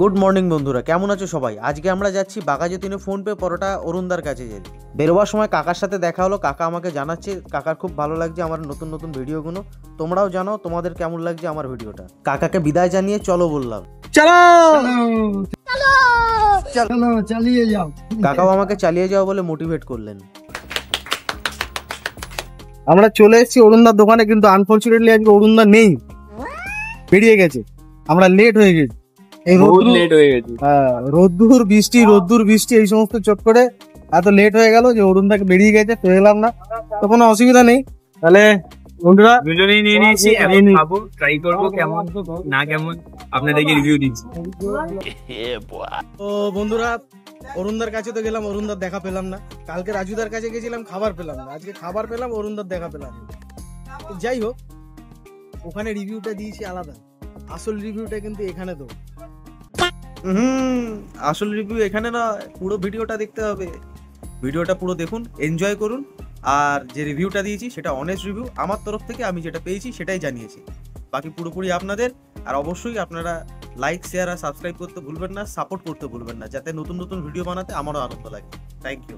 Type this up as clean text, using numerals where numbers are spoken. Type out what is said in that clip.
Good morning বন্ধুরা, কেমন আছো সবাই? আজকে আমরা যাচ্ছি বাঘাযতীনে ফোনপে পরোটা অরুণদার কাছে যাই। বেরোবার সময় কাকার সাথে দেখা হলো। কাকা আমাকে জানাচ্ছে কাকার খুব ভালো লাগছে আমার নতুন নতুন ভিডিওগুলো। তোমরাও জানাও তোমাদের কেমন লাগছে আমার ভিডিওটা। কাকাকে বিদায় জানিয়ে চলো বললাম। চলো চলো চলো চালিয়ে যাও। কাকাও আমাকে চালিয়ে যাও বলে মোটিভেট করলেন। আমরা চলে এসেছি অরুণদার দোকানে, কিন্তু আনফরচুনেটলি আজকে অরুণদা নেই, বেরিয়ে গেছে। আমরা লেট হয়ে গেছি, এই রোদ্দুর বৃষ্টি এই সমস্ত চক্করে এত লেট হয়ে গেল যে অরুণদাকে বেরিয়ে গেছে, পেয়ে এলাম না। তো কোনো অসুবিধা নেই, তাহলে বন্ধুরা দুজনেই নিয়ে নিয়েছি, এখন খাবো, ট্রাই করবো কেমন না কেমন আপনাদেরকে রিভিউ দিচ্ছি। তো বন্ধুরা অরুণদার কাছে তো গেলাম, অরুণদার দেখা পেলাম না। কালকে রাজুদার কাছে গেছিলাম, খাবার পেলাম না। আজকে খাবার পেলাম, অরুণদার দেখা পেলাম না। যাই হোক, ওখানে রিভিউটা দিয়েছি আলাদা, আসল রিভিউটা কিন্তু এখানে দেবো। আসল রিভিউ এখানে না, পুরো ভিডিওটা দেখতে হবে। ভিডিওটা পুরো দেখুন, এনজয় করুন। আর যে রিভিউটা দিয়েছি সেটা অনেস্ট রিভিউ, আমার তরফ থেকে আমি যেটা পেয়েছি সেটাই জানিয়েছি। বাকি পুরোপুরি আপনাদের। আর অবশ্যই আপনারা লাইক, শেয়ার আর সাবস্ক্রাইব করতে ভুলবেন না, সাপোর্ট করতে ভুলবেন না, যাতে নতুন নতুন ভিডিও বানাতে আমারও আনন্দ লাগে। Thank you.